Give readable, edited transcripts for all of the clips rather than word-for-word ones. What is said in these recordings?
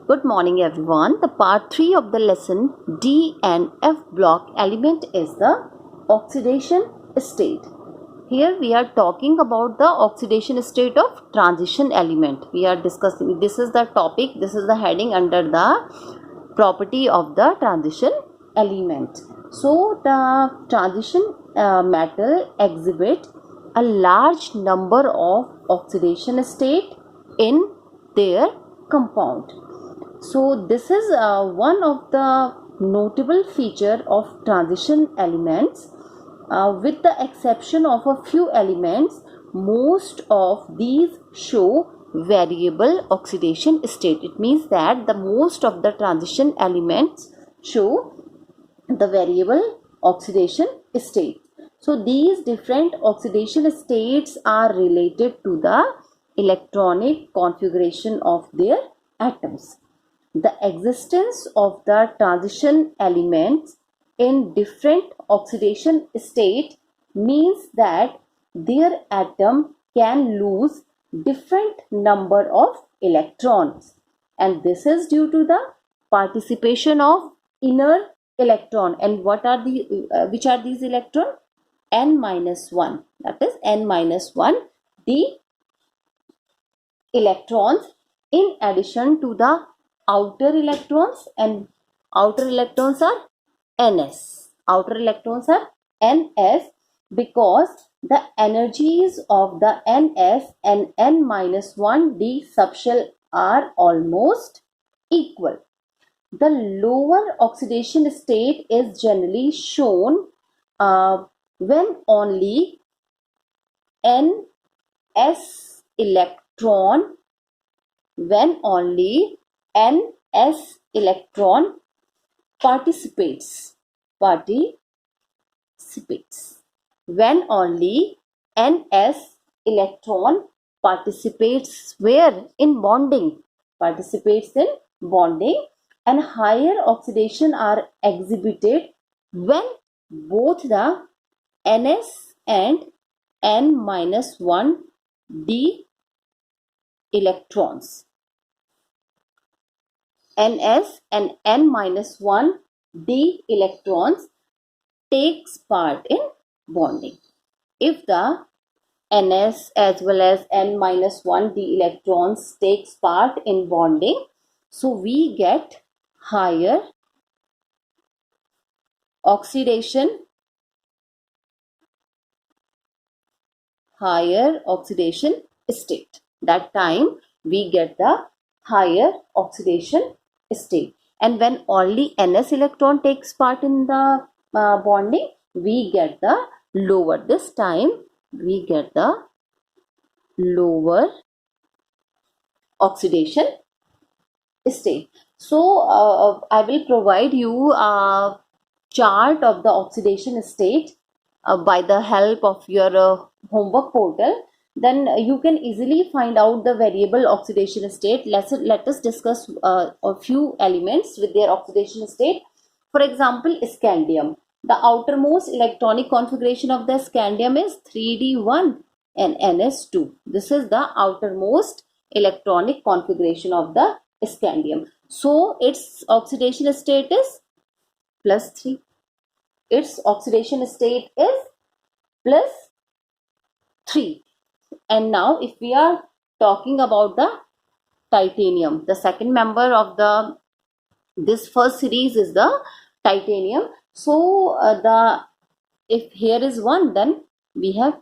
Good morning everyone. The part 3 of the lesson D and F block element is the oxidation state. Here we are talking about the oxidation state of transition element. We are discussing, this is the topic, this is the heading under the property of the transition element. So the transition metal exhibit a large number of oxidation state in their compound. So this is one of the notable feature of transition elements. With the exception of a few elements, most of these show variable oxidation state. It means that the most of the transition elements show the variable oxidation state. So these different oxidation states are related to the electronic configuration of their atoms. The existence of the transition elements in different oxidation state means that their atom can lose different number of electrons, and this is due to the participation of inner electron. And what are the which are these electron? N minus 1, that is N minus 1 the electrons in addition to the outer electrons, and outer electrons are Ns. Outer electrons are Ns because the energies of the Ns and N minus 1 d subshell are almost equal. The lower oxidation state is generally shown when only Ns electron Ns electron participates. When only Ns electron participates where? In bonding. Participates in bonding, and higher oxidation are exhibited when both the Ns and N minus 1 d electrons, Ns and N minus 1 d electrons takes part in bonding. If the Ns as well as N minus 1 d electrons takes part in bonding, so we get higher oxidation state. That time we get the higher oxidation state. And when only Ns electron takes part in the bonding, we get the lower. This time we get the lower oxidation state. So I will provide you a chart of the oxidation state by the help of your homework portal. Then you can easily find out the variable oxidation state. Let us discuss a few elements with their oxidation state. For example, scandium. The outermost electronic configuration of the scandium is 3d1 and ns2. This is the outermost electronic configuration of the scandium. So its oxidation state is +3. Its oxidation state is +3. And now if we are talking about the titanium, the second member of this first series is the titanium. So if here is 1, then we have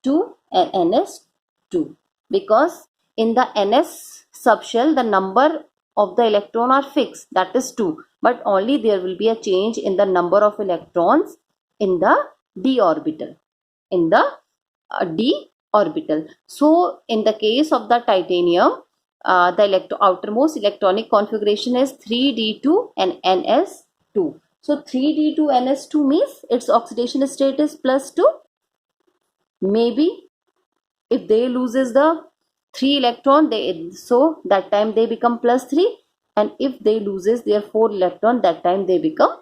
2 and ns2, because in the ns subshell the number of the electron are fixed, that is 2, but only there will be a change in the number of electrons in the d orbital, So in the case of the titanium, the outermost electronic configuration is 3d2 and ns2. So 3d2 ns2 means its oxidation state is +2. Maybe if they loses the 3 electron, so that time they become +3, and if they loses their 4 electron, that time they become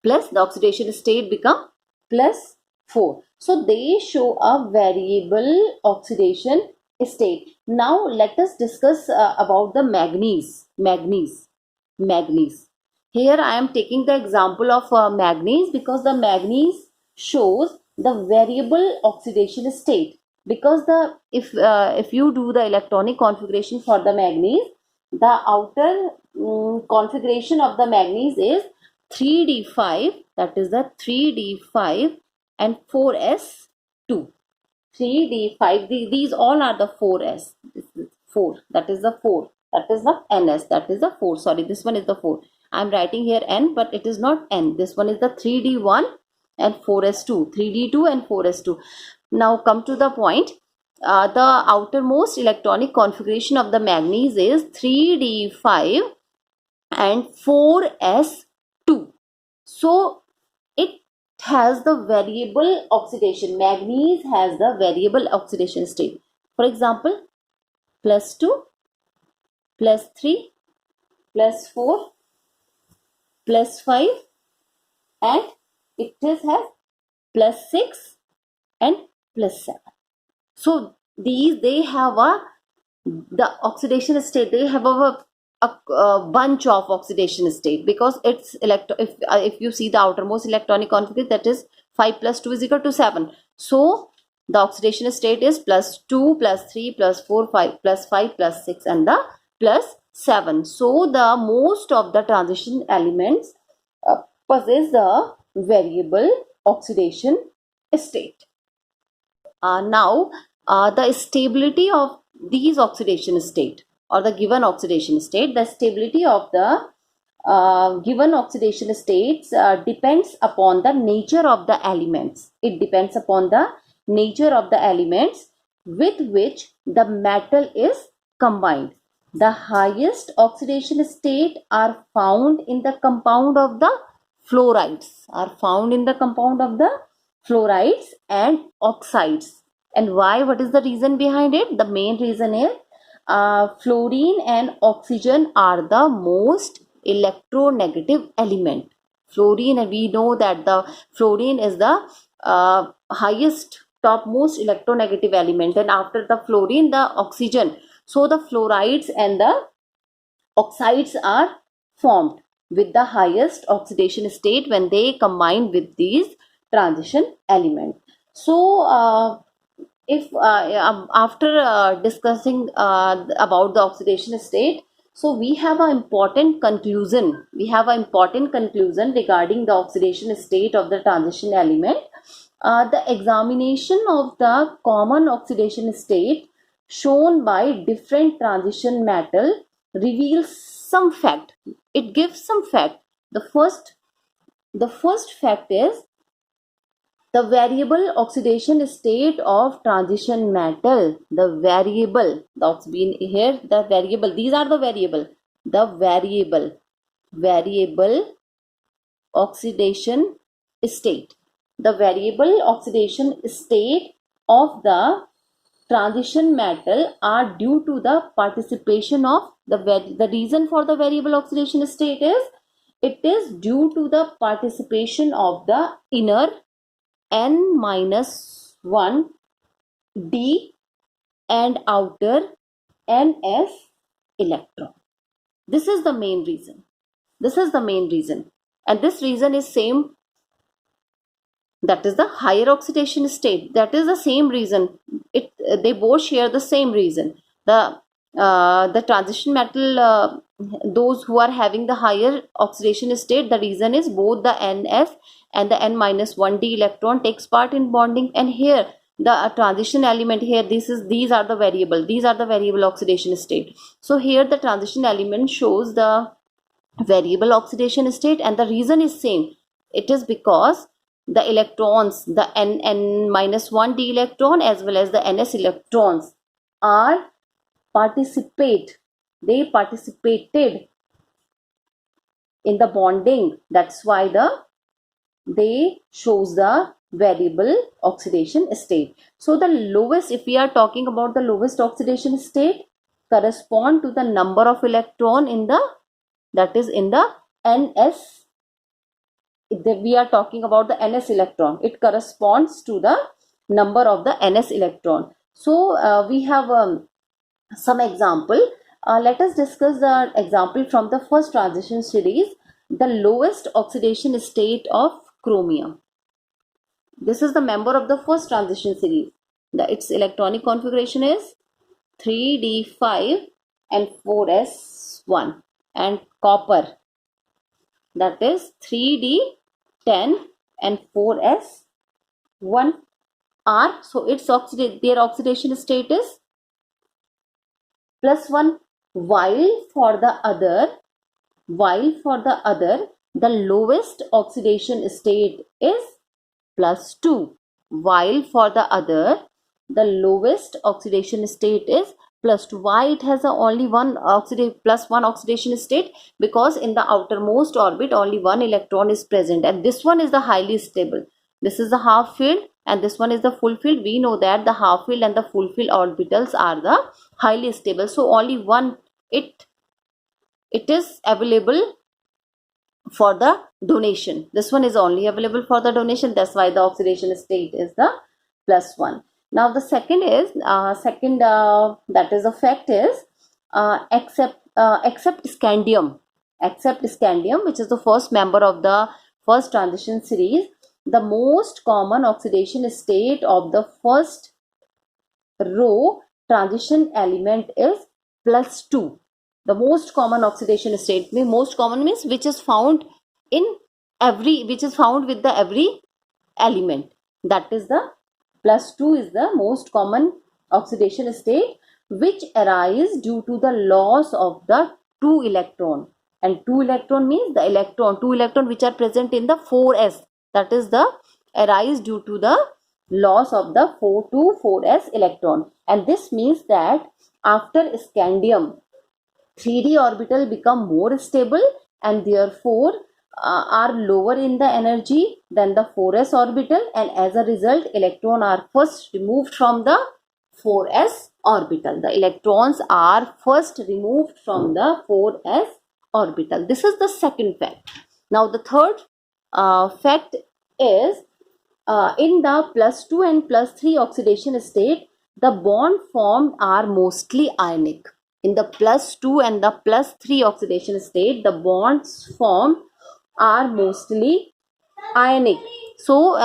the oxidation state become +4. So they show a variable oxidation state. Now let us discuss about the manganese. Manganese. Here I am taking the example of manganese because the manganese shows the variable oxidation state. Because the if you do the electronic configuration for the manganese, the outer configuration of the manganese is 3d5, that is the 3d5 and 4s2. 3d5, these all are the 4s. This is 4, that is the 4, that is the ns, that is the 4. Sorry, this one is the 4. I'm writing here n, but it is not n. This one is the 3d1 and 4s2, 3d2 and 4s2. Now come to the point. The outermost electronic configuration of the manganese is 3d5 and 4s2. So it has the variable oxidation. Manganese has the variable oxidation state. For example, +2, +3, +4, +5, and it has +6 and +7. So these, they have the oxidation state, they have a bunch of oxidation state, because it's if you see the outermost electronic configuration, that is 5 + 2 is equal to 7. So the oxidation state is +2, +3, +4, 5, +5, +6 and the +7. So the most of the transition elements possess the variable oxidation state. Now the stability of these oxidation state, or the given oxidation state, the stability of the given oxidation states depends upon the nature of the elements. It depends upon the nature of the elements with which the metal is combined. The highest oxidation state are found in the compound of the fluorides, and oxides. And why? What is the reason behind it? The main reason is fluorine and oxygen are the most electronegative element. Fluorine, and we know that the fluorine is the highest, topmost electronegative element, and after the fluorine, the oxygen. So the fluorides and the oxides are formed with the highest oxidation state when they combine with these transition elements. So if after discussing about the oxidation state, so we have an important conclusion. Regarding the oxidation state of the transition element. The examination of the common oxidation state shown by different transition metal reveals some fact. It gives some fact. The first fact is the variable oxidation state of transition metal. The variable, these are the variable oxidation state. The variable oxidation state of the transition metal are due to the participation of the reason for the variable oxidation state is, it is due to the participation of the inner n-1 d and outer ns electron. This is the main reason. And this reason is same, that is the higher oxidation state. That is the same reason. They both share the same reason. The transition metal, those who are having the higher oxidation state, the reason is both the NF and the n-1d electron takes part in bonding. And here the transition element, here these are the variable oxidation state. So here the transition element shows the variable oxidation state, and the reason is same. It is because the electrons, the n-1d electron as well as the ns electrons participated in the bonding. That's why they shows the variable oxidation state. So the lowest, if we are talking about the lowest oxidation state, correspond to the number of electron in the, that is in the ns. We are talking about the ns electron. It corresponds to the number of the ns electron. So we have some example. Let us discuss the example from the first transition series, the lowest oxidation state of chromium. This is the member of the first transition series. Its electronic configuration is 3d5 and 4s1, and copper, that is 3d10 and 4s1 are, so its their oxidation state is +1, while for the other the lowest oxidation state is +2, while for the other the lowest oxidation state is +2. Why it has only one +1 oxidation state? Because in the outermost orbit only one electron is present, and this one is the highly stable. This is the half filled and this one is the full filled. We know that the half filled and the full filled orbitals are the highly stable, so only one it is available for the donation. This one is only available for the donation, that's why the oxidation state is the +1. Now the second is that is the fact is except scandium, which is the first member of the first transition series, the most common oxidation state of the first row transition element is +2. The most common oxidation state, most common means which is found with the every element, that is the +2 is the most common oxidation state, which arise due to the loss of the 2 electron, and 2 electron means the 2 electron which are present in the 4s, that is the arise due to the loss of the 4s electron. And this means that after scandium 3d orbital become more stable and therefore are lower in the energy than the 4s orbital, and as a result electron are first removed from the 4s orbital. The electrons are first removed from the 4s orbital. This is the second fact. Now the third fact is in the +2 and +3 oxidation state, the bond formed are mostly ionic. In the +2 and the +3 oxidation state, the bonds formed are mostly ionic. So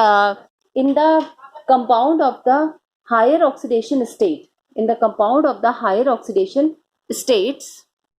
in the compound of the higher oxidation state, states,